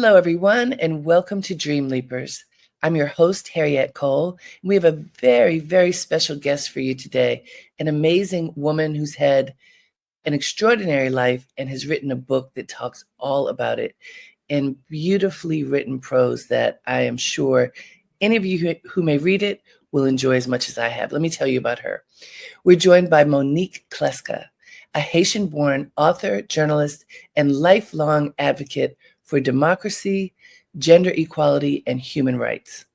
Hello, everyone, and welcome to Dreamleapers. I'm your host, Harriette Cole, and we have a very, very special guest for you today, an amazing woman who's had an extraordinary life and has written a book that talks all about it in beautifully written prose that I am sure any of you who may read it will enjoy as much as I have. Let me tell you about her. We're joined by Monique Clesca, a Haitian-born author, journalist, and lifelong advocate for democracy, gender equality, and human rights.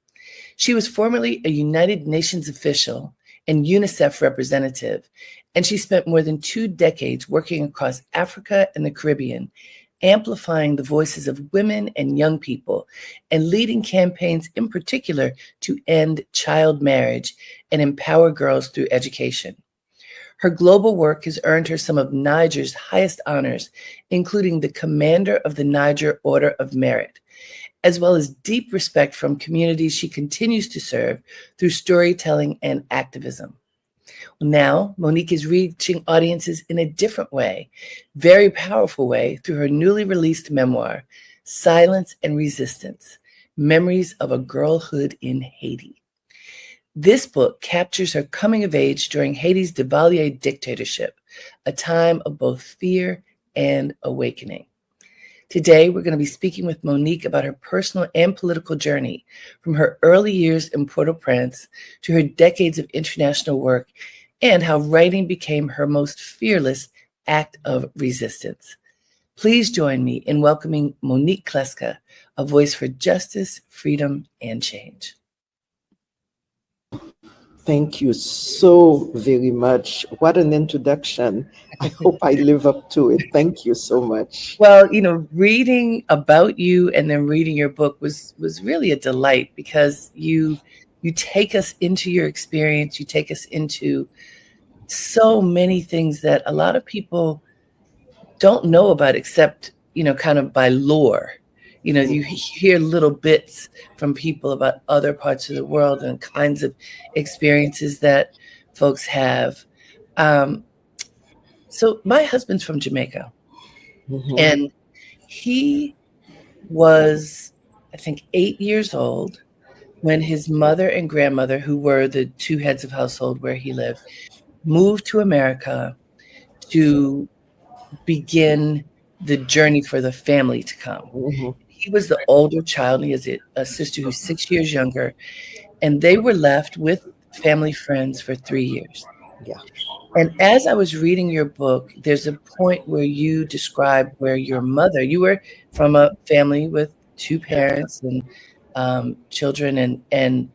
She was formerly a United Nations official and UNICEF representative, and she spent more than 2 decades working across Africa and the Caribbean, amplifying the voices of women and young people, and leading campaigns in particular to end child marriage and empower girls through education. Her global work has earned her some of Niger's highest honors, including the Commander of the Niger Order of Merit, as well as deep respect from communities she continues to serve through storytelling and activism. Now, Monique is reaching audiences in a different way, very powerful way, through her newly released memoir, Silence and Resistance: Memories of a Girlhood in Haiti. This book captures her coming of age during Haiti's Duvalier dictatorship, a time of both fear and awakening. Today, we're going to be speaking with Monique about her personal and political journey, from her early years in Port-au-Prince to her decades of international work, and how writing became her most fearless act of resistance. Please join me in welcoming Monique Clesca, a voice for justice, freedom, and change. Thank you so very much. What an introduction. I hope I live up to it. Thank you so much. Well, reading about you and then reading your book was really a delight, because you take us into your experience. You take us into so many things that a lot of people don't know about, except, kind of by lore. You hear little bits from people about other parts of the world and kinds of experiences that folks have. So my husband's from Jamaica, and he was, I think, 8 years old when his mother and grandmother, who were the 2 heads of household where he lived, moved to America to begin the journey for the family to come. He was the older child, and he has a sister who's 6 years younger, and they were left with family friends for 3 years. Yeah. And as I was reading your book, there's a point where you describe where your mother, you were from a family with 2 parents and children, and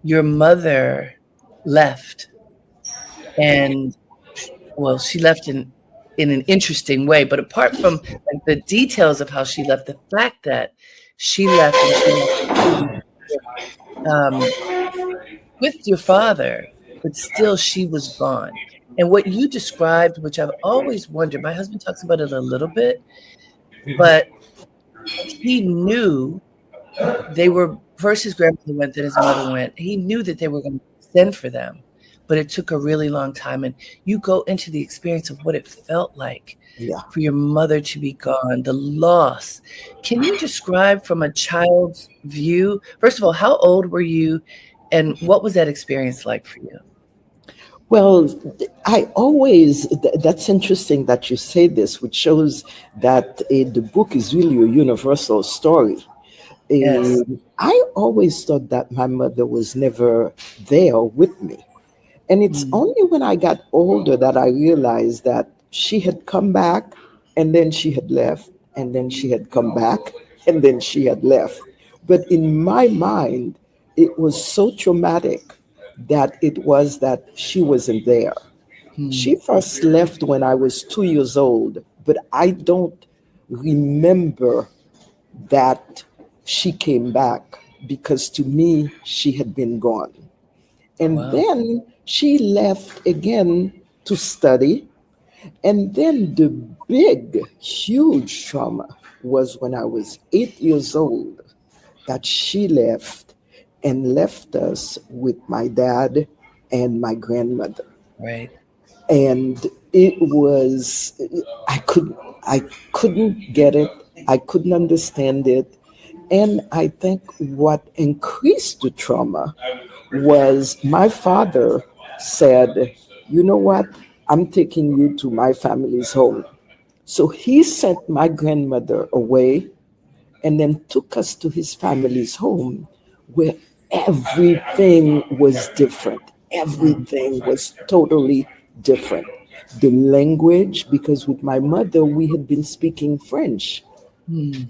your mother left. And, well, she left in an interesting way, but apart from the details of how she left, the fact that she left and with your father, but still she was gone. And what you described, which I've always wondered, my husband talks about it a little bit, but he knew they were, first his grandmother went, then his mother went. He knew that they were going to send for them, but it took a really long time. And you go into the experience of what it felt like for your mother to be gone, the loss. Can you describe from a child's view, first of all, how old were you and what was that experience like for you? Well, that's interesting that you say this, which shows that the book is really a universal story. Yes. I always thought that my mother was never there with me. And it's only when I got older that I realized that she had come back, and then she had left, and then she had come back, and then she had left. But in my mind, it was so traumatic that it was that she wasn't there. She first left when I was 2 years old, but I don't remember that she came back, because to me, she had been gone. And then she left again to study. And then the big, huge trauma was when I was 8 years old, that she left and left us with my dad and my grandmother. Right. And it was, I couldn't get it. I couldn't understand it. And I think what increased the trauma was my father said, you know what? I'm taking you to my family's home. So he sent my grandmother away and then took us to his family's home where everything was different. Mm, Everything was totally different. The language, because with my mother, we had been speaking French. mm.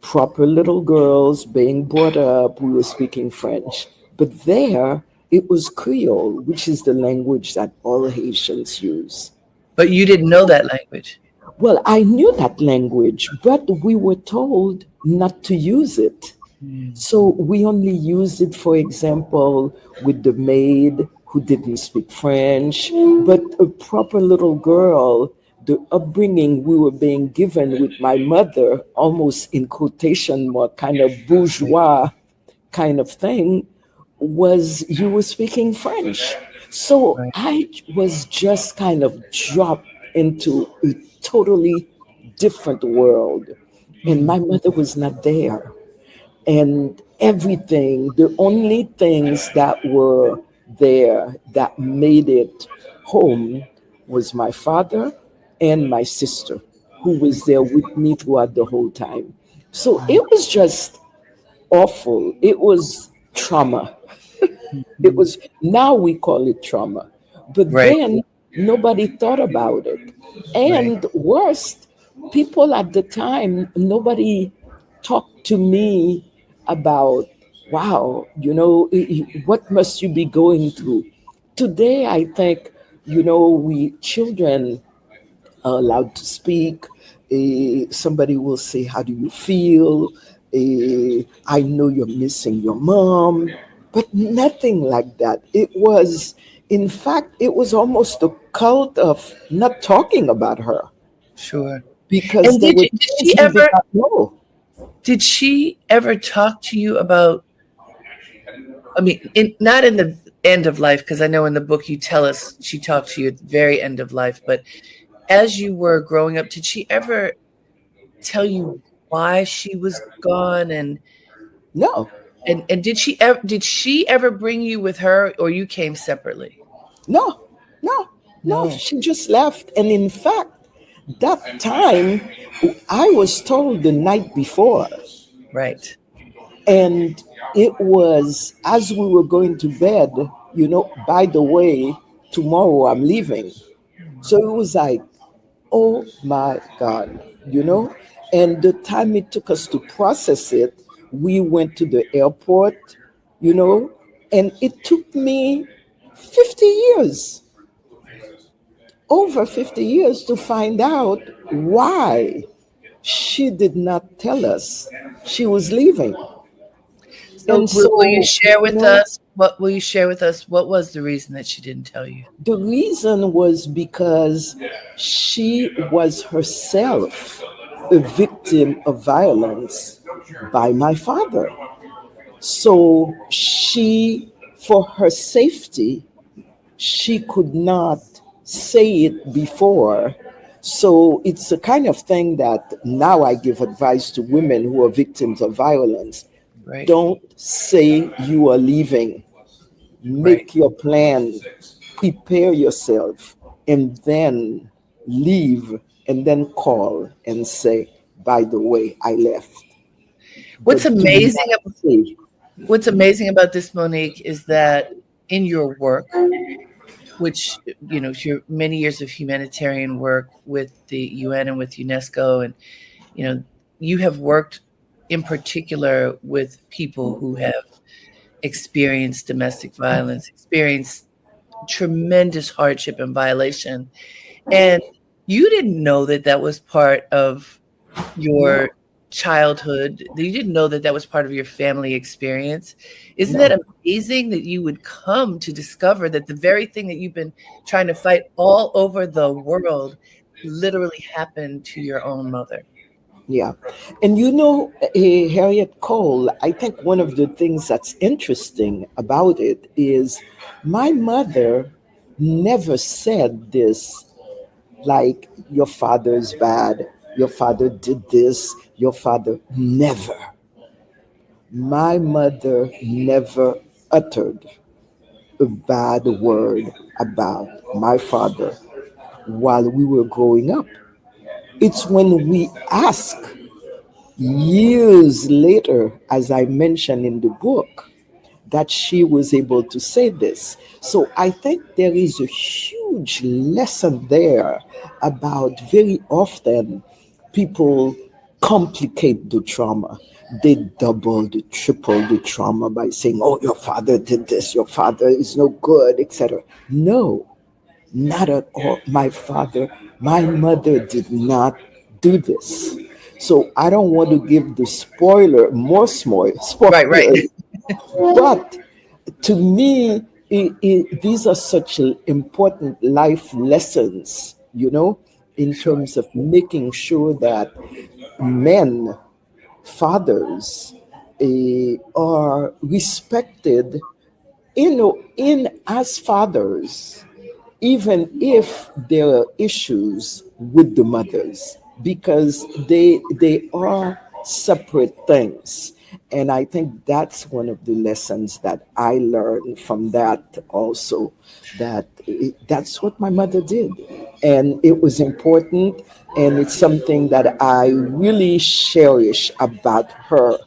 Proper little girls being brought up, we were speaking French. But there, it was Creole, which is the language that all Haitians use. But you didn't know that language. Well, I knew that language, but we were told not to use it. Mm, So we only used it, for example, with the maid who didn't speak French, but a proper little girl, the upbringing we were being given with my mother, almost in quotation mark, kind of bourgeois kind of thing, was you were speaking French. So right. I was just kind of dropped into a totally different world. And Mm, my mother was not there, and everything, the only things that were there that made it home was my father and my sister, who mm, was there with me throughout the whole time. So mm, it was just awful. It was trauma. It mm. was, now we call it trauma. But Right, then nobody thought about it. right. And worst, people at the time, nobody talked to me about, wow, what must you be going through? Today, I think, we children are allowed to speak. Somebody will say, how do you feel? I know you're missing your mom, but nothing like that. It was, in fact, it was almost a cult of not talking about her Sure. because And there were things we did not know. did she ever talk to you about, I mean, not in the end of life, because I know in the book you tell us she talked to you at the very end of life, but as you were growing up, did she ever tell you why she was gone? No, And did she ever bring you with her, or you came separately? no, no, no. No. She just left. And in fact, that time, I was told the night before. Right. And it was as we were going to bed, by the way, tomorrow I'm leaving. So it was like, oh my God, you know? And the time it took us to process it, we went to the airport, you know, and it took me 50 years, over 50 years to find out why she did not tell us she was leaving. So And will you so, share with us, what will you share with us? What was the reason that she didn't tell you? the reason was because she was herself a victim of violence by my father. So she, for her safety, she could not say it before. So it's a kind of thing that now I give advice to women who are victims of violence. Right. Don't say you are leaving. Right. Make your plan, prepare yourself, and then leave, and then call and say, by the way, I left. What's But do amazing not say, what's amazing about this, Monique, is that in your work, which your many years of humanitarian work with the UN and with UNESCO, and you know you have worked in particular with people who have experienced domestic violence, experienced tremendous hardship and violation, and you didn't know that that was part of your no, childhood, that you didn't know that that was part of your family experience. Isn't that no. amazing that you would come to discover that the very thing that you've been trying to fight all over the world literally happened to your own mother? Yeah. And Harriette Cole, I think one of the things that's interesting about it is my mother never said this, like, your father is bad, your father did this, your father never. My mother never uttered a bad word about my father while we were growing up. It's when we ask years later, as I mentioned in the book, that she was able to say this. So I think there is a huge lesson there about very often people complicate the trauma. They double, the triple the trauma by saying, oh, your father did this, your father is no good, etc. No, not at all. My mother did not do this. So I don't want to give the spoiler, more Right, right. spoilers, but to me, these are such important life lessons, in Sure. terms of making sure that men, fathers, are respected, in as fathers, even if there are issues with the mothers, because they are separate things. And I think that's one of the lessons that I learned from that also, that that's what my mother did, and it was important, and it's something that I really cherish about her,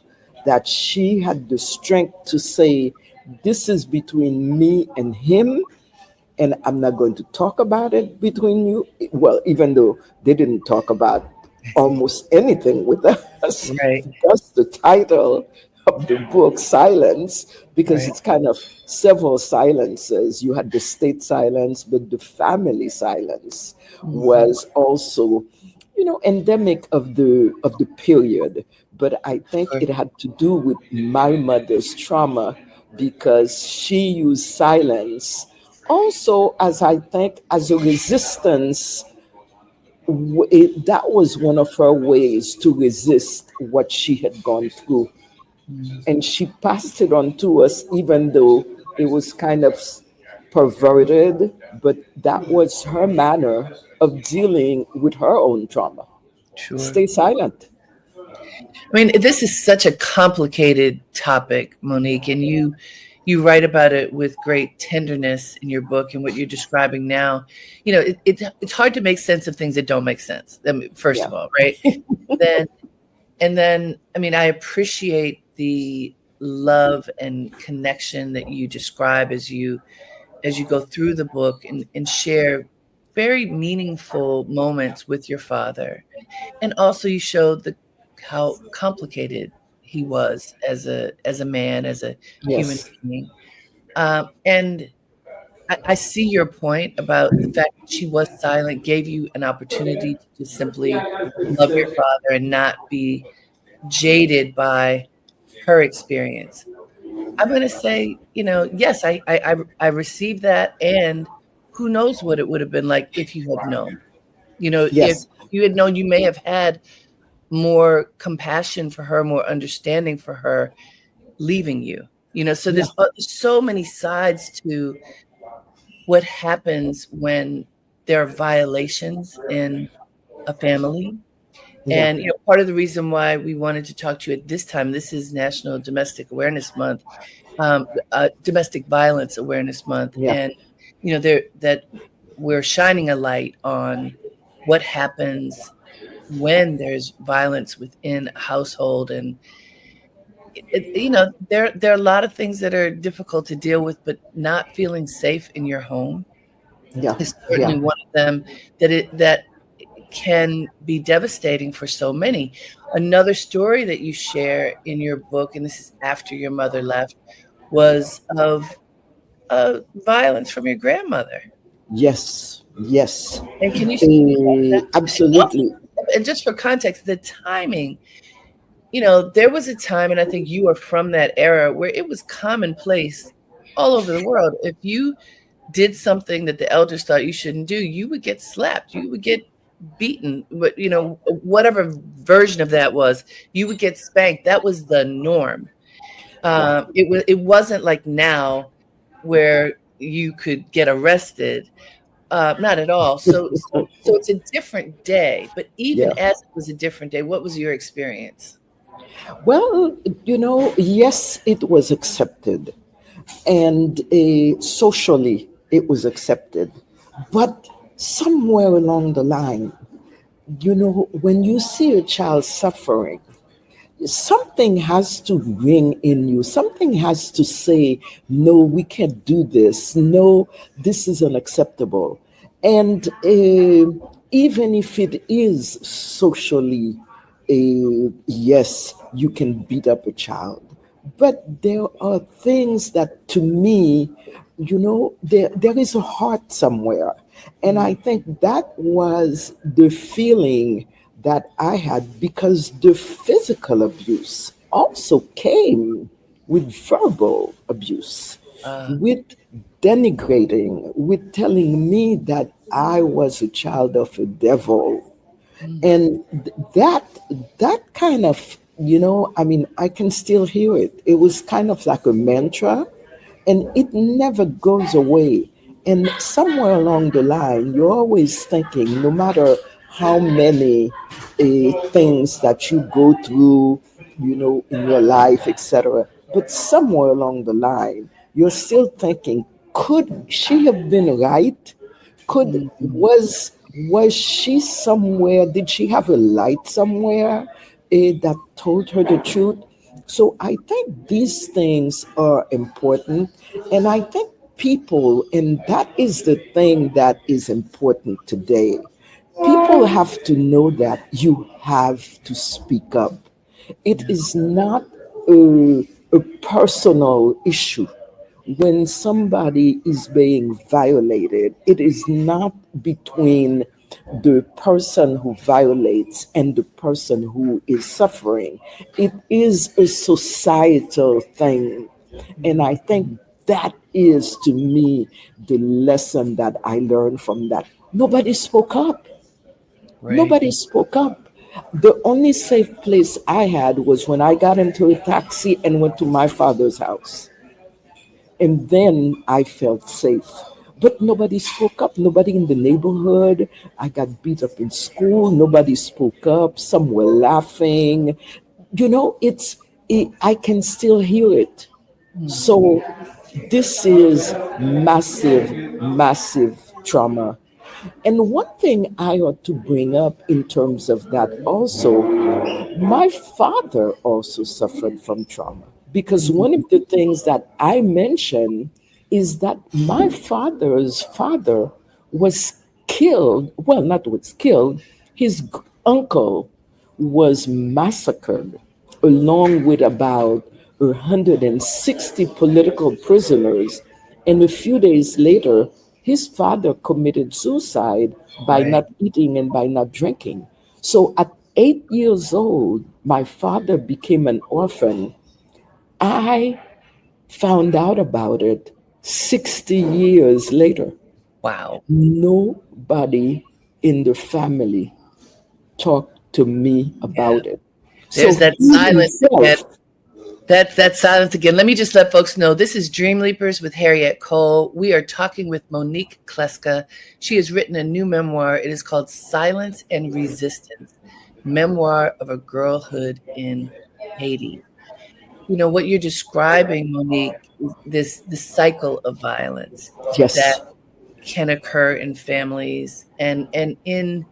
that she had the strength to say, this is between me and him, and I'm not going to talk about it between you. Well, even though they didn't talk about almost anything with us, Right, that's the title of the book, Silence, because right. it's kind of several silences. You had the state silence, but the family silence Mhm. was also, endemic of the period. But I think Sure. it had to do with my mother's trauma, because she used silence also, as I think, as a resistance. That was one of her ways to resist what she had gone through, Mm. and she passed it on to us, even though it was kind of perverted, but that was her manner of dealing with her own trauma. Sure. Stay silent. I mean, this is such a complicated topic, Monique, and you write about it with great tenderness in your book, and what you're describing now. It's hard to make sense of things that don't make sense. I mean, first Yeah. of all, right? Then and then, I mean, I appreciate the love and connection that you describe as you go through the book and share very meaningful moments with your father. And also you showed how complicated he was as a man, as a human Yes. being. And I see your point about the fact that she was silent, gave you an opportunity to just simply love your father and not be jaded by her experience. I'm going to say, yes, I received that, and who knows what it would have been like if you had known. If Yes. you had known, you may have had more compassion for her, more understanding for her leaving you. So Yeah. there's so many sides to what happens when there are violations in a family. Yeah. And part of the reason why we wanted to talk to you at this time, this is National Domestic Awareness Month, Domestic Violence Awareness Month, Yeah. and there that we're shining a light on what happens when there's violence within a household, and there are a lot of things that are difficult to deal with, but not feeling safe in your home Yeah. is Yeah. certainly one of them that can be devastating for so many. Another story that you share in your book, and this is after your mother left, was of violence from your grandmother. Yes. Yes. And can you speak about that? And also, Absolutely. and just for context, the timing, there was a time, and I think you are from that era, where it was commonplace all over the world. If you did something that the elders thought you shouldn't do, you would get slapped, you would get beaten, but whatever version of that was, you would get spanked. That was the norm. Yeah. It wasn't like now where you could get arrested. Not at all. So it's a different day. But even Yeah. as it was a different day, what was your experience? Well, yes, it was accepted, and socially it was accepted. But somewhere along the line, when you see a child suffering, something has to ring in you. Something has to say, no, we can't do this. No, this is unacceptable. And even if it is socially, yes, you can beat up a child. But there are things that, to me, there is a heart somewhere. And Mm, I think that was the feeling that I had, because the physical abuse also came with verbal abuse, uh, with denigrating, with telling me that I was a child of a devil. mm, And that kind of, I mean, I can still hear it. It was kind of like a mantra, and it never goes away. And somewhere along the line, you're always thinking, no matter how many things that you go through, in your life, etc., but somewhere along the line, you're still thinking, could she have been right? Could mm, mm. was she somewhere? Did she have a light somewhere that told her the truth? So I think these things are important, and I think people, and that is the thing that is important today. People have to know that you have to speak up. It Yeah. is not a personal issue. When somebody is being violated, it is not between the person who violates and the person who is suffering. It is a societal thing. And I think that is, to me, the lesson that I learned from that. Nobody spoke up. Right. Nobody spoke up. The only safe place I had was when I got into a taxi and went to my father's house. And then I felt safe. But nobody spoke up. Nobody in the neighborhood. I got beat up in school. Nobody spoke up. Some were laughing. I can still hear it. Mm, So this is massive, massive trauma. And one thing I ought to bring up in terms of that also, my father also suffered from trauma, because mm, one of the things that I mentioned is that my father's father was killed. Well, not was killed, his uncle was massacred, along with about 160 political prisoners. And a few days later, his father committed suicide by right. not eating and by not drinking. So at 8 years old, my father became an orphan. I found out about it 60 years later. Wow. Nobody in the family talked to me Yeah. about it. There's So that he silence again. himself, That silence again. Let me just let folks know this is Dreamleapers with Harriette Cole. We are talking with Monique Clesca. She has written a new memoir. It is called Silence and Resistance, Memoir of a Girlhood in Haiti. You know what you're describing, Monique, is this cycle of violence that yes, can occur in families and in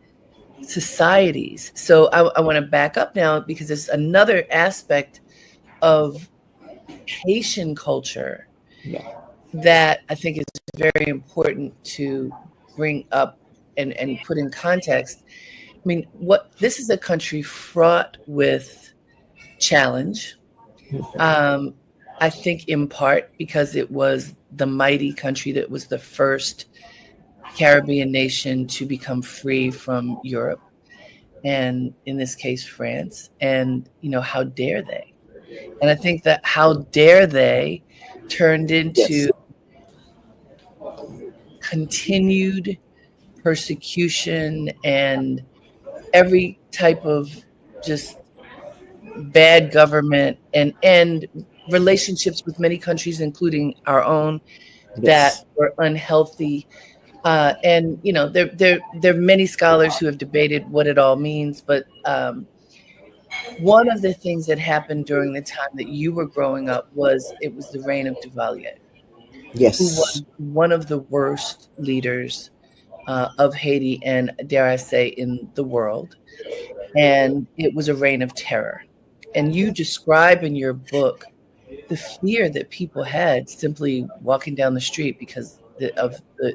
societies. So I want to back up now because there's another aspect of Haitian culture yeah, that I think is very important to bring up and put in context. I mean, what this is a country fraught with challenge. Um, I think in part because it was the mighty country that was the first Caribbean nation to become free from Europe, and in this case, France. And, how dare they? And I think that how dare they turned yes, into continued persecution and every type of just bad government and relationships with many countries, including our own, that yes, were unhealthy. And there are many scholars who have debated what it all means, but One of the things that happened during the time that you were growing up was it was the reign of Duvalier, who Yes. was one of the worst leaders of Haiti and, dare I say, in the world. And it was a reign of terror. And you describe in your book the fear that people had simply walking down the street because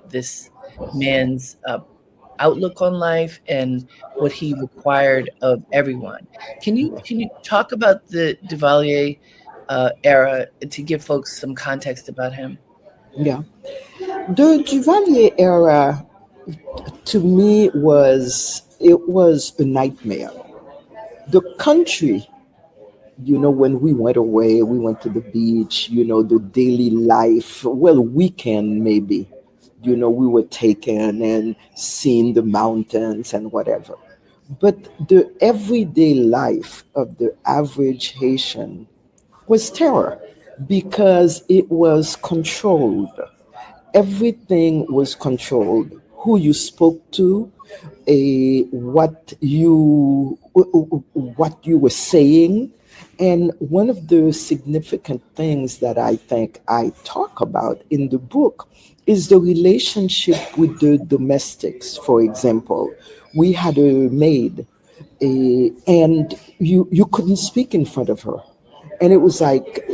this man's outlook on life and what he required of everyone. Can you talk about the Duvalier era to give folks some context about him? Yeah. The Duvalier era to me was a nightmare. The country, when we went away, we went to the beach, the daily life, well, weekend maybe, we were taken and seeing the mountains and whatever. But the everyday life of the average Haitian was terror because it was controlled. Everything was controlled. Who you spoke to, what you were saying, and one of the significant things that I think I talk about in the book is the relationship with the domestics. For example, we had a maid, and you couldn't speak in front of her, and it was like,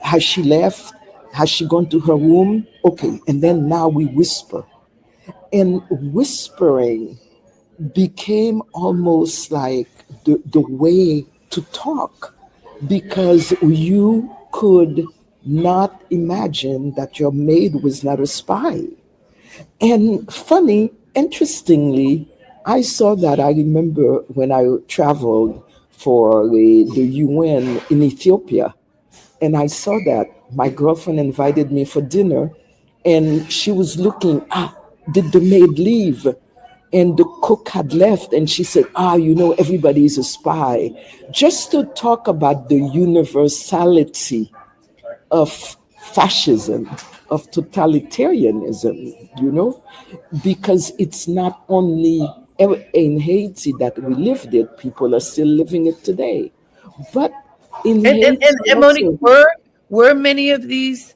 has she left? Has she gone to her room? Okay, and then now we whisper, and whispering became almost like the way to talk, because you could not imagine that your maid was not a spy. And interestingly, I saw that. I remember when I traveled for the UN in Ethiopia, and I saw that my girlfriend invited me for dinner, and she was looking, did the maid leave? And the cook had left, and she said, everybody is a spy. Just to talk about the universality of fascism, of totalitarianism, you know, because it's not only in Haiti that we lived it, people are still living it today. But in Haiti And Monique, also, were many of these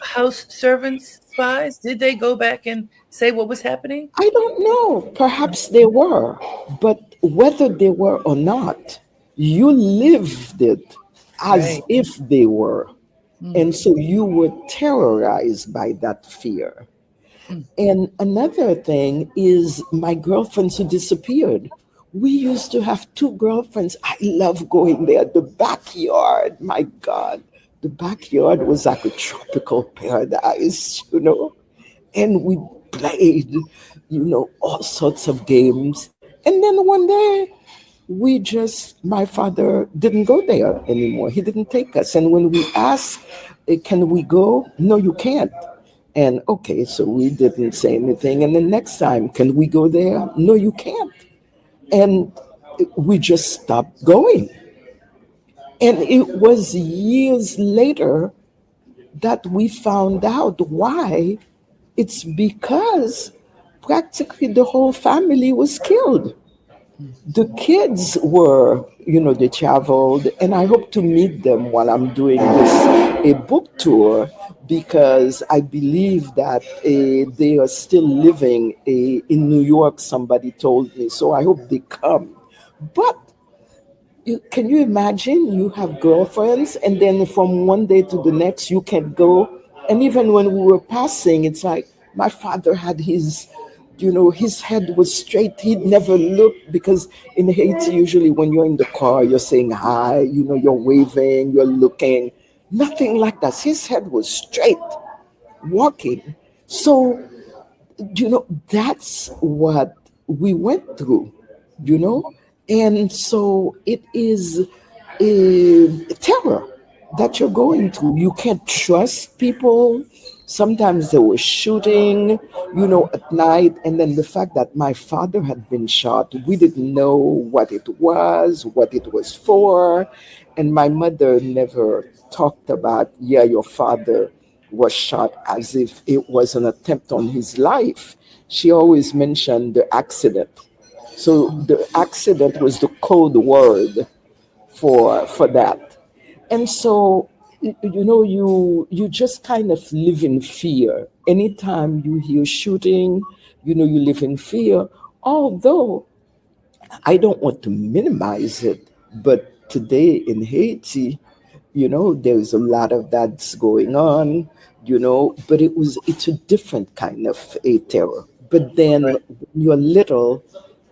house servants spies? Did they go back and say what was happening? I don't know, perhaps they were, but whether they were or not, you lived it as Right. if they were. Mm, And so you were terrorized by that fear. mm. And another thing is my girlfriends who disappeared. We used to have two girlfriends. I love going there. The backyard, my God, the backyard was like a tropical paradise, And we played, all sorts of games. And then one day, my father didn't go there anymore. He didn't take us. And when we asked, can we go? No, you can't. And okay, so we didn't say anything. And the next time, can we go there? No, you can't. And we just stopped going. And it was years later that we found out why. It's because practically the whole family was killed. The kids were, they traveled, and I hope to meet them while I'm doing this a book tour, because I believe that they are still living in New York. Somebody told me, so I hope they come. But can you imagine? You have girlfriends, and then from one day to the next, you can go. And even when we were passing, it's like my father had his head was straight. He'd never looked, because in Haiti, usually when you're in the car, you're saying hi, you're waving, you're looking. Nothing like that. His head was straight, walking. So that's what we went through, you know and so it is a terror that you're going through. You can't trust people. Sometimes they were shooting, at night. And then the fact that my father had been shot, we didn't know what it was for. And my mother never talked about, yeah, your father was shot, as if it was an attempt on his life. She always mentioned the accident. So the accident was the code word for that. And so you just kind of live in fear. Anytime you hear shooting, you live in fear. Although I don't want to minimize it, but today in Haiti, there's a lot of that's going on, but it's a different kind of a terror. But then Right. when you're little,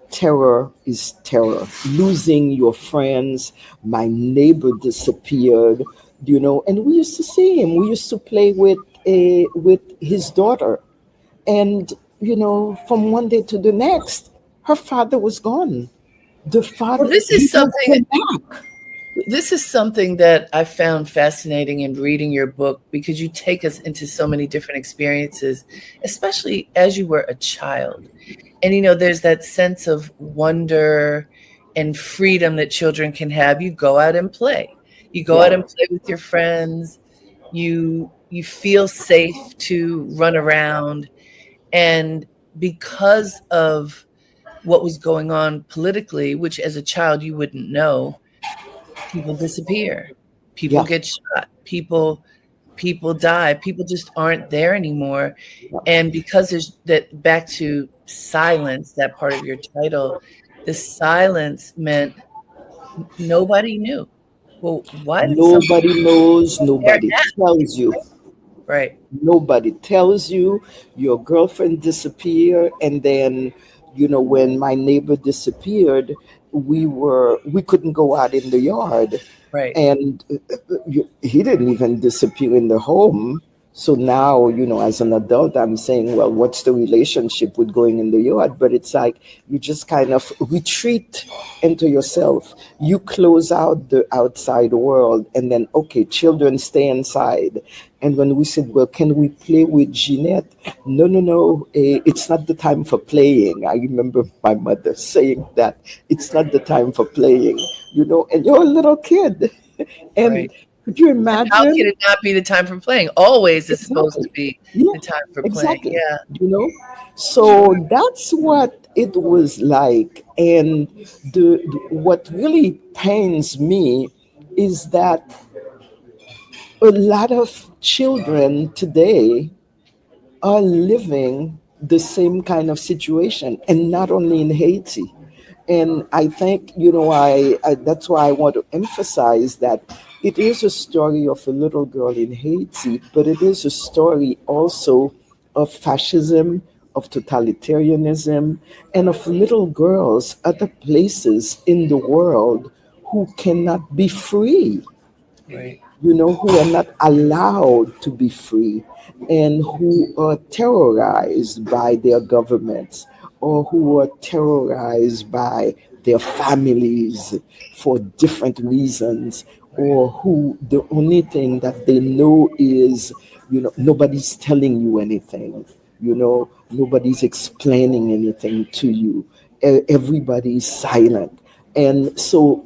terror is terror. Losing your friends, my neighbor disappeared, and we used to see him. We used to play with his daughter. And, from one day to the next, her father was gone. The Well, father, he never came back. this is something that I found fascinating in reading your book because you take us into so many different experiences, especially as you were a child. And there's that sense of wonder and freedom that children can have. You go out and play. You go out Yeah. and play with your friends. You feel safe to run around. And because of what was going on politically, which as a child you wouldn't know, people disappear, people Yeah. get shot, people die, people just aren't there anymore. Yeah. And because there's that, back to silence, that part of your title, the silence meant nobody knew. Well, why did something Nobody knows, there nobody at, tells you. right, Nobody tells you. Your girlfriend disappeared, and then when my neighbor disappeared, we couldn't go out in the yard, right, and he didn't even disappear in the home. So now, as an adult, I'm saying, well, what's the relationship with going in the yard? But it's like you just kind of retreat into yourself. You close out the outside world, and then, okay, children stay inside. And when we said, well, can we play with Jeanette? No, no, no, it's not the time for playing. I remember my mother saying that it's not the time for playing, and you're a little kid. And right. could you How can imagine? it not be the time for playing? Always is supposed to Exactly. be Yeah, the time for playing. exactly. Yeah, You know? sure. So that's what it was like. And what really pains me is that a lot of children today are living the same kind of situation, and not only in Haiti. And I think, that's why I want to emphasize that it is a story of a little girl in Haiti, but it is a story also of fascism, of totalitarianism, and of little girls other places in the world who cannot be free, Right, who are not allowed to be free, and who are terrorized by their governments, or who are terrorized by their families for different reasons, right, or who the only thing that they know is, nobody's telling you anything, nobody's explaining anything to you. Everybody's silent. And so,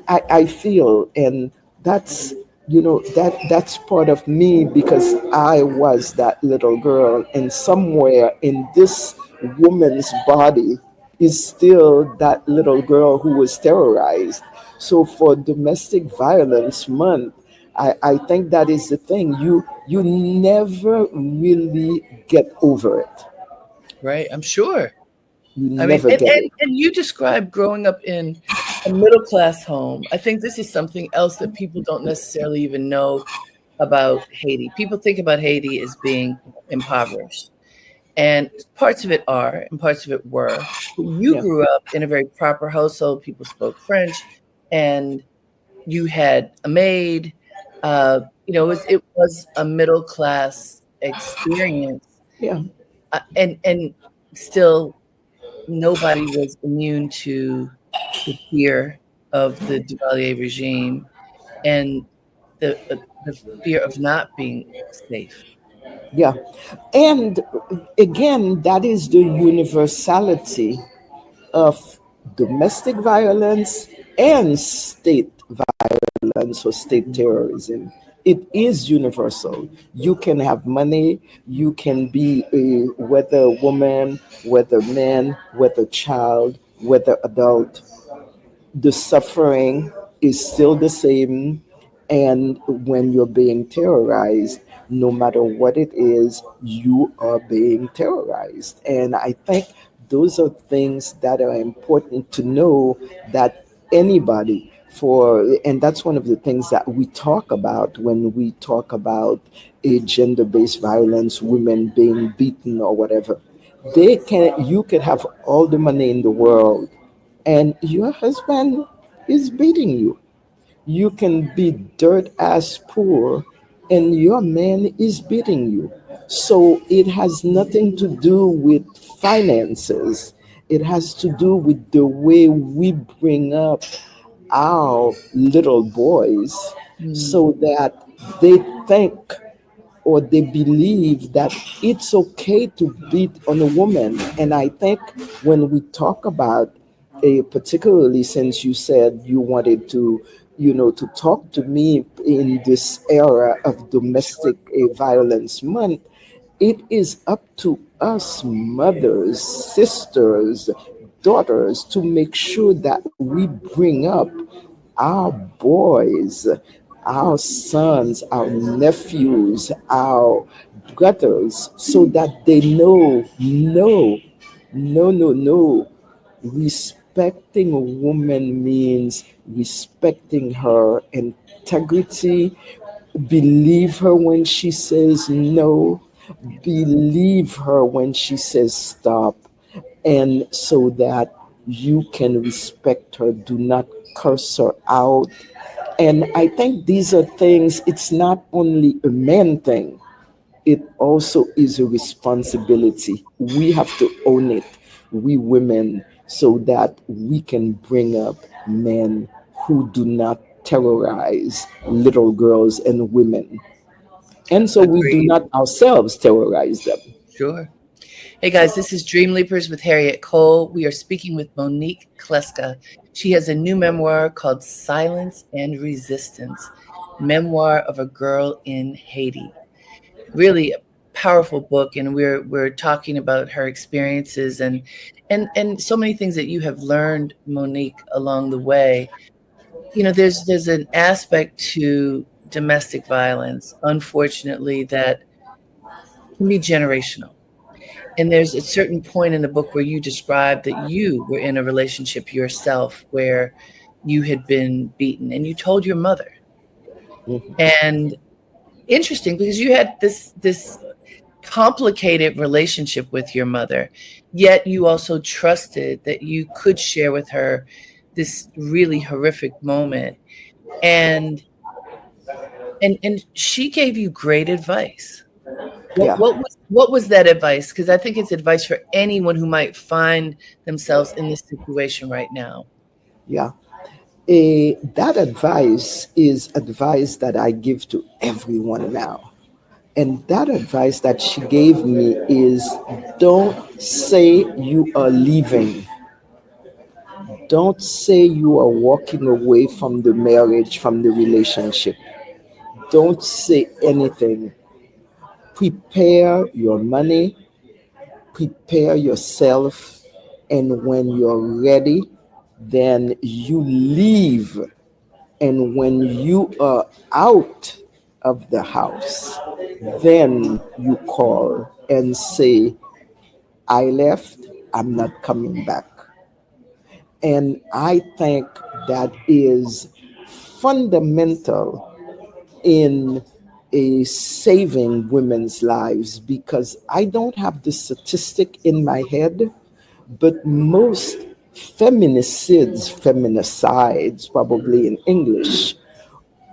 I feel, and that's that's part of me, because I was that little girl, and somewhere in this woman's body is still that little girl who was terrorized. So for Domestic Violence Month, I think that is the thing. You never really get over it. right. I'm sure. You I mean, never and, get and, over it. and you described growing up in a middle class home. I think this is something else that people don't necessarily even know about Haiti. People think about Haiti as being impoverished, and parts of it are, and parts of it were. But you Yeah. grew up in a very proper household. People spoke French, and you had a maid. It was a middle class experience, Yeah. and still nobody was immune to the fear of the Duvalier regime and the fear of not being safe. Yeah. And again, that is the universality of domestic violence and state violence or state terrorism. It is universal. You can have money, you can be whether a woman, whether man, whether child, whether adult, the suffering is still the same. And when you're being terrorized, no matter what it is, you are being terrorized. And I think those are things that are important to know, that anybody for, and that's one of the things that we talk about when we talk about a gender-based violence, women being beaten or whatever. They can, you could have all the money in the world and your husband is beating you. You can be dirt ass poor and your man is beating you. So it has nothing to do with finances. It has to do with the way we bring up our little boys Mm, so that they think or they believe that it's okay to beat on a woman. And I think when we talk about a, particularly since you said you wanted to, to talk to me in this era of sure. domestic violence month, it is up to us mothers, sisters, daughters to make sure that we bring up our boys, our sons, our nephews, our brothers, so that they know, no, no, no, no. Respecting a woman means respecting her integrity. Believe her when she says no. Believe her when she says stop. And so that you can respect her. Do not curse her out. And I think these are things, it's not only a man thing, it also is a responsibility. We have to own it, we women, so that we can bring up men who do not terrorize little girls and women. And so we do Agreed. not ourselves terrorize them. Sure. Hey guys, this is Dreamleapers with Harriette Cole. We are speaking with Monique Clesca. She has a new memoir called Silence and Resistance, Memoir of a Girl in Haiti. Really a powerful book, and we're talking about her experiences and so many things that you have learned, Monique, along the way. You know, there's an aspect to domestic violence, unfortunately, that can be generational. And there's a certain point in the book where you describe that you were in a relationship yourself where you had been beaten and you told your mother. Mhm. And interesting because you had this complicated relationship with your mother, yet you also trusted that you could share with her this really horrific moment. And and she gave you great advice. What Yeah, what was that advice? Because I think it's advice for anyone who might find themselves in this situation right now. yeah. That advice is advice that I give to everyone now. And that advice that she gave me is, don't say you are leaving. Don't say you are walking away from the marriage, from the relationship. Don't say anything. Prepare your money, prepare yourself, and when you're ready, then you leave. And when you are out of the house, then you call and say, I left, I'm not coming back. And I think that is fundamental in a saving women's lives, because I don't have the statistic in my head, but most feminicides, probably in English,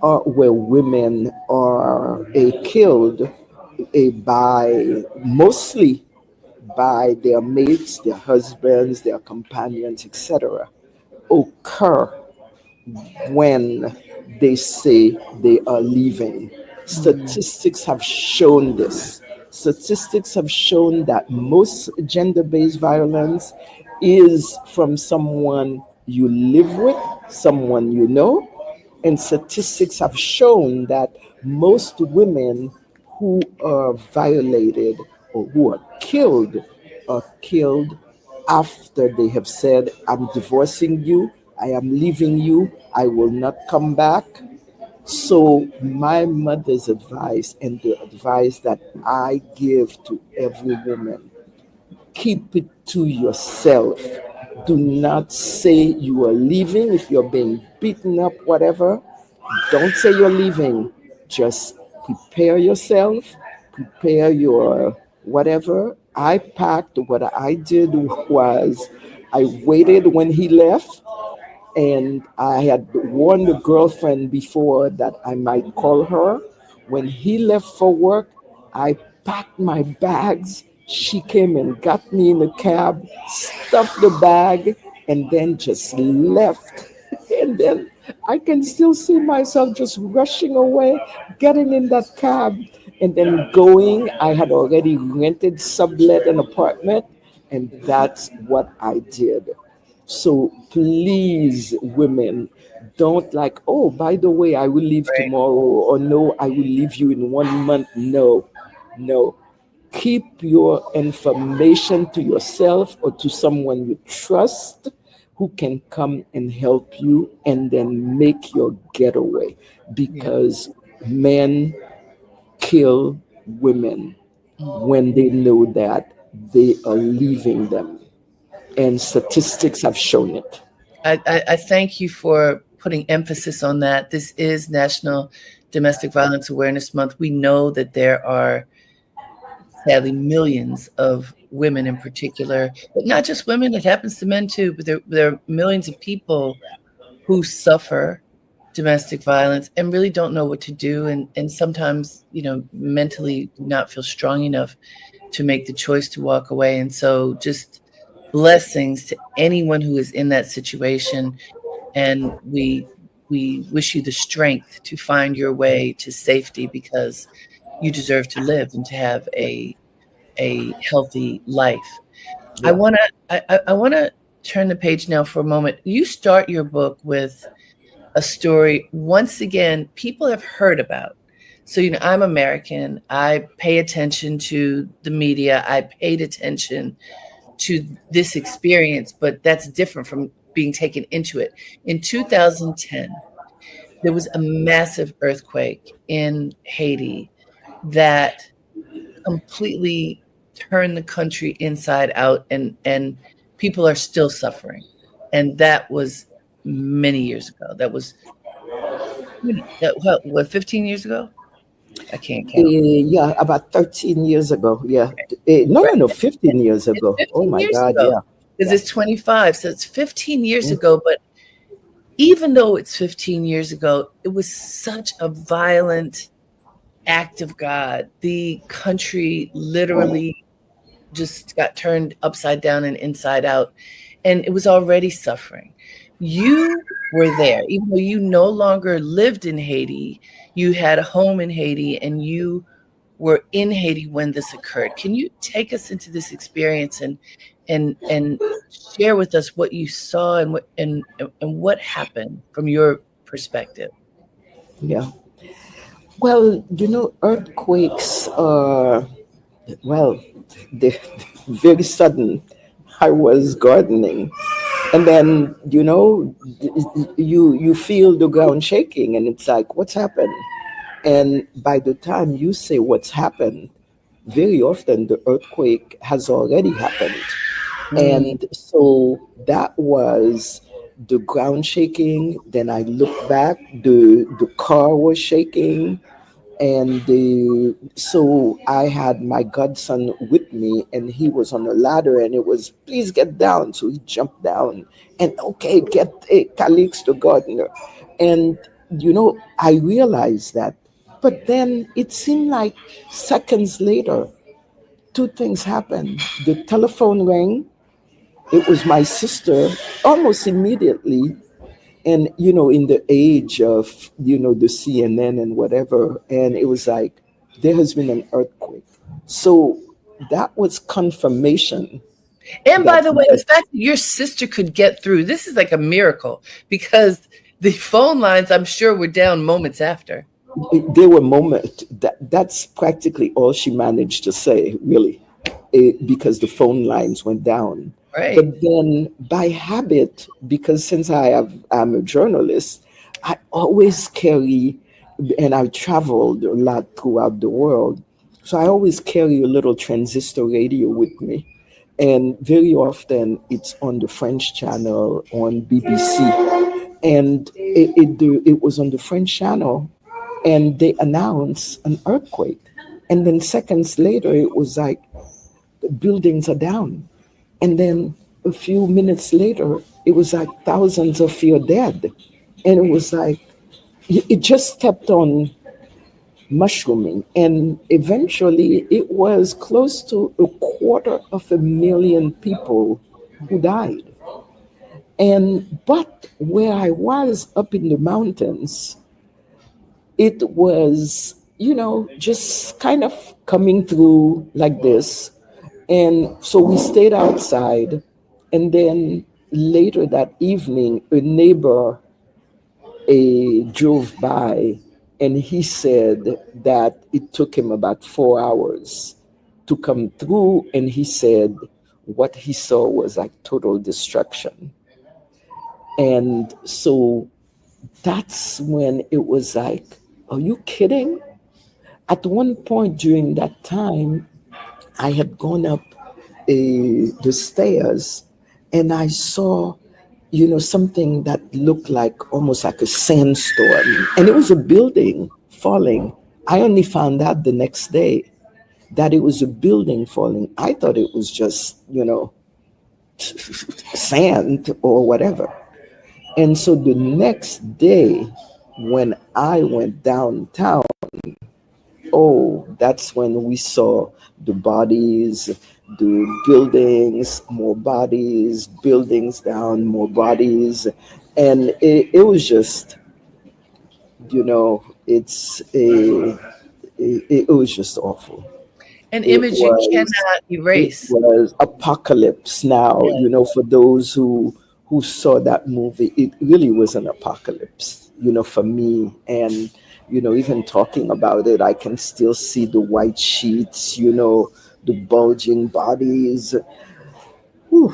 are where women are killed by, mostly by their mates, their husbands, their companions, etc., occur when they say they are leaving. Mhm. Statistics have shown this. Statistics have shown that most gender based violence is from someone you live with, someone you know. And statistics have shown that most women who are violated or who are killed after they have said, I'm divorcing you, I am leaving you, I will not come back. So, my mother's advice and the advice that I give to every woman, keep it to yourself. Do not say you are leaving if you're being beaten up, whatever. Don't say you're leaving. Just prepare yourself, prepare your whatever. I packed. What I did was I waited when he left, and I had warned the girlfriend before that I might call her. When he left for work, I packed my bags. She came and got me in the cab, stuffed the bag, and then just left. And then I can still see myself just rushing away, getting in that cab, and then going. I had already rented, sublet an apartment, and that's what I did. So please, women, don't like, oh, by the way, I will leave Right. tomorrow, or no, I will leave you in 1 month. No, no. Keep your information to yourself or to someone you trust who can come and help you, and then make your getaway, Yeah. because men kill women Mm. when they know that they are leaving them, and statistics have shown it. I thank you for putting emphasis on that. This is National Domestic Violence Awareness Month. We know that there are sadly millions of women in particular, but not just women, it happens to men too, but there are millions of people who suffer domestic violence and really don't know what to do, and sometimes, mentally do not feel strong enough to make the choice to walk away. And so just blessings to anyone who is in that situation, and we wish you the strength to find your way to safety, because you deserve to live and to have a healthy life. I Yeah. want to I want to turn the page now for a moment. You start your book with a story, once again, people have heard about. So, I'm American. I pay attention to the media. I paid attention to this experience, but that's different from being taken into it. In 2010, there was a massive earthquake in Haiti that completely turned the country inside out, and people are still suffering. And that was many years ago. That was what, 15 years ago? I can't count. Yeah, about 13 years ago. Yeah. No, no, Right. no, 15 years It's ago. Oh 15 my years God. ago Yeah. because Yeah. it's 25. So it's 15 years Mm. ago. But even though it's 15 years ago, it was such a violent act of God. The country literally just got turned upside down and inside out, and it was already suffering. You were there, even though you no longer lived in Haiti. You had a home in Haiti, and you were in Haiti when this occurred. Can you take us into this experience and share with us what you saw and what happened from your perspective? Yeah. Well, earthquakes are, well, they're very sudden. I was gardening, and then, you feel the ground shaking, and it's like, what's happened? And by the time you say what's happened, very often the earthquake has already happened. Mm. And so that was the ground shaking. Then I looked back, the car was shaking. And so I had my godson with me, and he was on a ladder, and it was, please get down. So he jumped down, and okay, get Calix the gardener. And, I realized that. But then it seemed like seconds later, two things happened. The telephone rang. It was my sister almost immediately. And, in the age of, the CNN and whatever, and it was like, there has been an earthquake. So that was confirmation And by that, the way, the yes, fact that your sister could get through, this is like a miracle, because the phone lines, I'm sure, were down moments after. there were moments that's practically all she managed to say, really, because the phone lines went down. Right. But then by habit, because I'm a journalist, I always carry, and I've traveled a lot throughout the world. So I always carry a little transistor radio with me. And very often it's on the French channel on BBC. And it was on the French channel, and they announced an earthquake. And then seconds later, it was like, the buildings are down. And then a few minutes later, it was like thousands of you are dead. And it was like, it just kept on mushrooming. And eventually, it was close to 250,000 people who died. But where I was up in the mountains, it was, just kind of coming through like this. And so we stayed outside. And then later that evening, a neighbor drove by, and he said that it took him about 4 hours to come through. And he said what he saw was like total destruction. And so that's when it was like, are you kidding? At one point during that time, I had gone up the stairs, and I saw, something that looked like almost like a sandstorm. And it was a building falling. I only found out the next day that it was a building falling. I thought it was just, sand or whatever. And so the next day, when I went downtown, oh, that's when we saw the bodies, the buildings, more bodies, buildings down, more bodies. And it was just, it was just awful. An It image you was cannot it erase. was apocalypse. Now, Yeah. for those who saw that movie, it really was an apocalypse, for me. And even talking about it, I can still see the white sheets, the bulging bodies. Whew,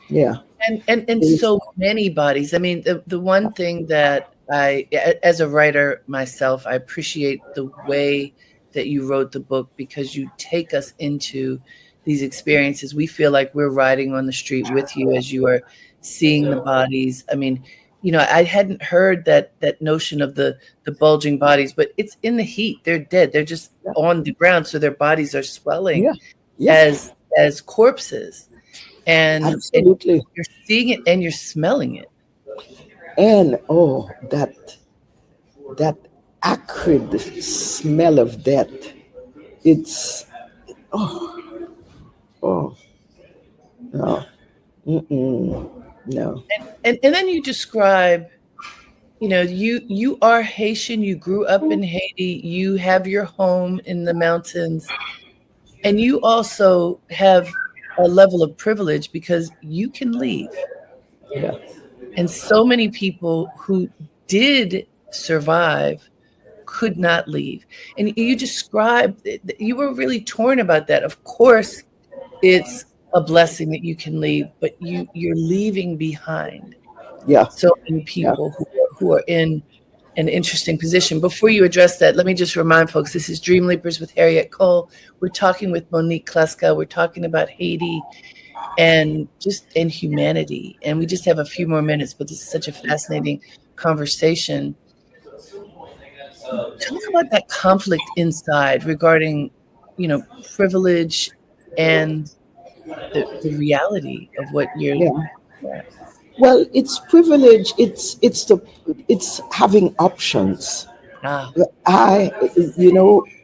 yeah. And It's- so many bodies. I mean, the one thing that as a writer myself, I appreciate the way that you wrote the book, because you take us into these experiences. We feel like we're riding on the street with you as you are seeing the bodies. I mean, I hadn't heard that notion of the bulging bodies, but it's in the heat. They're dead. They're just yeah, on the ground, so their bodies are swelling yeah, yeah, as corpses, and absolutely. you're seeing it and you're smelling it. And oh, that acrid smell of death. It's oh no, mm-mm, no, And then you describe, you are Haitian, you grew up in Haiti, you have your home in the mountains, and you also have a level of privilege because you can leave. yeah, And so many people who did survive could not leave. And you described, you were really torn about that. Of course, it's a blessing that you can leave, but you're leaving behind yeah, so many yeah. people who are in an interesting position. Before you address that, let me just remind folks, this is Dreamleapers with Harriette Cole. We're talking with Monique Clesca. We're talking about Haiti and just in humanity. And we just have a few more minutes, but this is such a fascinating conversation. Talk about that conflict inside regarding, privilege and the reality of what you're Yeah. at. Well, it's privilege. It's having options. Ah, I,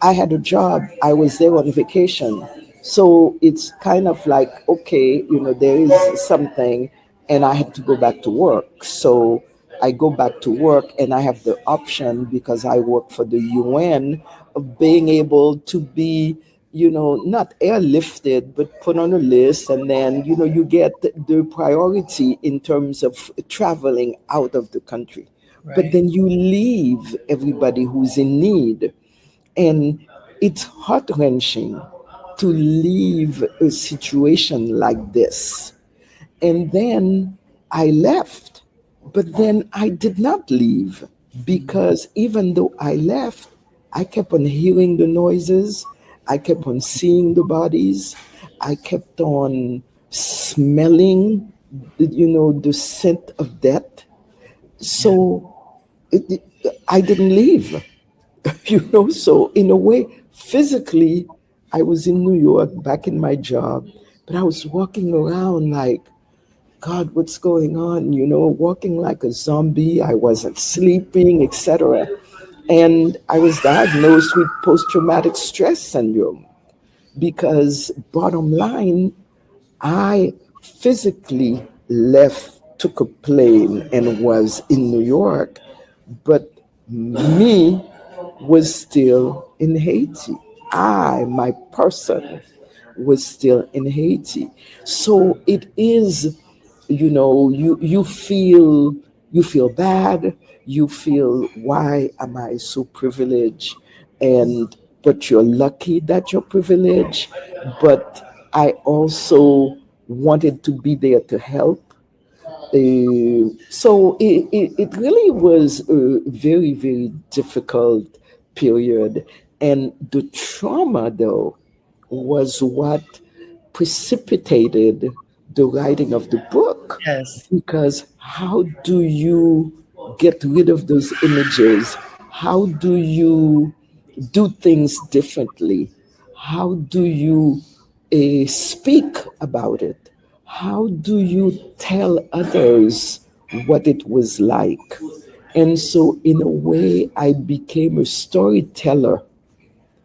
I had a job. I was there on vacation. So it's kind of like, okay, there is something, and I had to go back to work. So I go back to work, and I have the option, because I work for the UN, of being able to be, not airlifted, but put on a list. And then, you get the priority in terms of traveling out of the country. But right. then you leave everybody who's in need. And it's heart wrenching to leave a situation like this. And then I left. But then I did not leave because even though I left, I kept on hearing the noises, I kept on seeing the bodies, I kept on smelling, the scent of death. Yeah. So I didn't leave, So in a way, physically, I was in New York back in my job, but I was walking around like, God, what's going on? Walking like a zombie. I wasn't sleeping, etc. And I was diagnosed with post traumatic stress syndrome because, bottom line, I physically left, took a plane, and was in New York, but me was still in Haiti. My person, was still in Haiti. So it is, you feel bad, you feel, why am I so privileged? And but you're lucky that you're privileged. But I also wanted to be there to help. So it really was a very, very difficult period. And the trauma, though, was what precipitated the writing of the book. Yes. Because how do you get rid of those images? How do you do things differently? How do you speak about it? How do you tell others what it was like? And so, in a way, I became a storyteller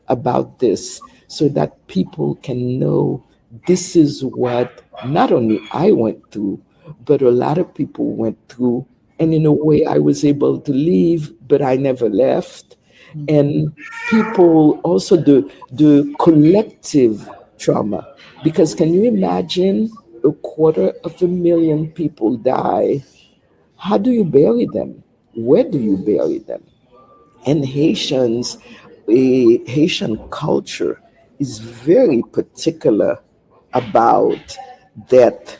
about this so that people can know this is what not only I went through, but a lot of people went through. And in a way, I was able to leave, but I never left. And people also, the collective trauma, because can you imagine 250,000 people die? How do you bury them? Where do you bury them? And Haitian culture is very particular about death.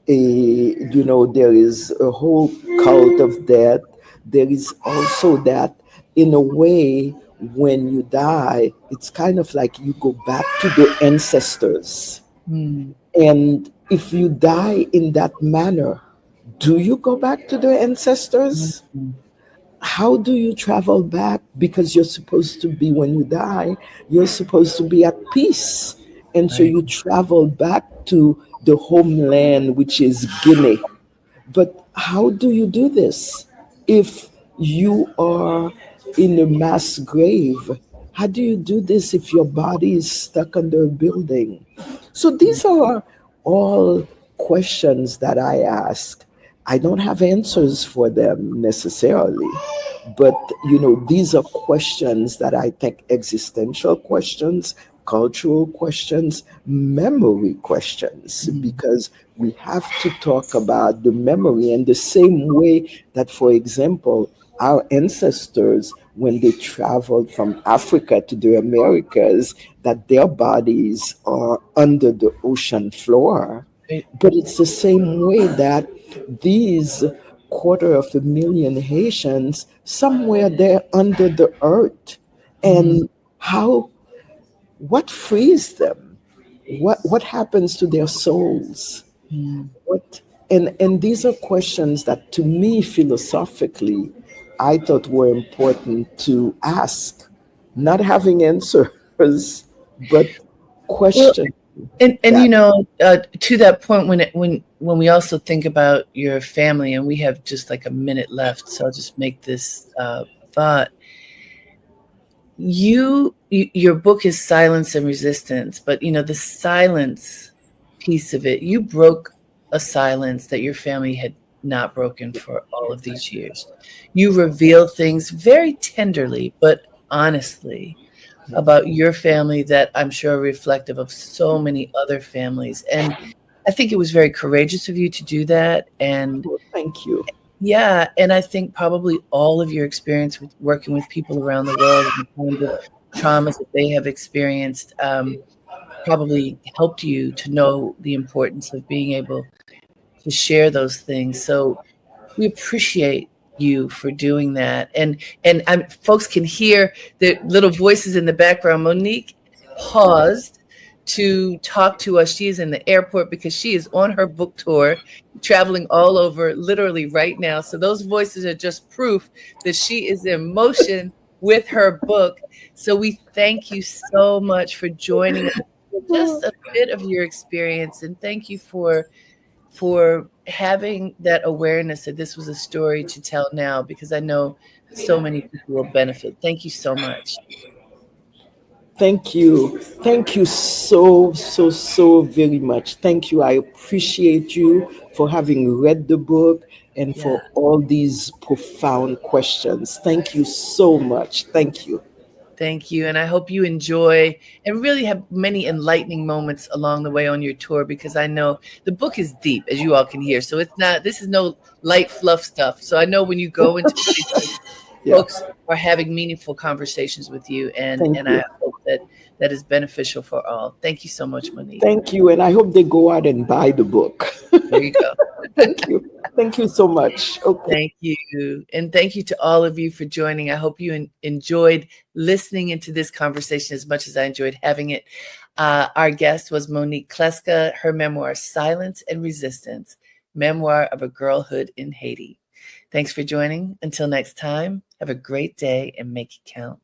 There is a whole cult of death. There is also that, in a way, when you die, it's kind of like you go back to the ancestors. Mm. And if you die in that manner, do you go back to the ancestors? Mm. How do you travel back? Because you're supposed to be, when you die, you're supposed to be at peace. And so Right. you travel back to the homeland, which is Guinea. But how do you do this if you are in a mass grave? How do you do this if your body is stuck under a building? So these are all questions that I ask. I don't have answers for them necessarily, but these are questions that I think, existential questions, cultural questions, memory questions, Mm. because we have to talk about the memory in the same way that, for example, our ancestors, when they traveled from Africa to the Americas, that their bodies are under the ocean floor. Right. But it's the same way that these 250,000 Haitians, somewhere there under the earth. Mm. And what frees them? What happens to their souls? Mm. What and these are questions that, to me, philosophically, I thought were important to ask, not having answers, but Well, questions and that. to that point, when we also think about your family, and we have just like a minute left, so I'll just make this thought. Your book is Silence and Resistance, but the silence piece of it, you broke a silence that your family had not broken for all of these years. You reveal things very tenderly but honestly about your family that I'm sure are reflective of so many other families. And I think it was very courageous of you to do that. And Well, thank you. yeah, and I think probably all of your experience with working with people around the world and the kinds of traumas that they have experienced, probably helped you to know the importance of being able to share those things. So we appreciate you for doing that. And folks can hear the little voices in the background. Monique paused to talk to us. She is in the airport because she is on her book tour, traveling all over literally right now. So those voices are just proof that she is in motion with her book. So we thank you so much for joining us, just a bit of your experience, and thank you for having that awareness that this was a story to tell now, because I know so many people will benefit. Thank you so much. Thank you. Thank you so, so, so very much. Thank you. I appreciate you for having read the book and Yeah. for all these profound questions. Thank you so much. Thank you. Thank you. And I hope you enjoy and really have many enlightening moments along the way on your tour, because I know the book is deep, as you all can hear. So this is no light fluff stuff. So I know when you go into places, Yeah. folks are having meaningful conversations with you. And Thank I you. hope that is beneficial for all. Thank you so much, Monique. Thank you. And I hope they go out and buy the book. There you go. Thank you. Thank you so much. Okay. Thank you. And thank you to all of you for joining. I hope you enjoyed listening into this conversation as much as I enjoyed having it. Our guest was Monique Clesca, her memoir, Silence and Resistance, Memoir of a Girlhood in Haiti. Thanks for joining. Until next time, have a great day and make it count.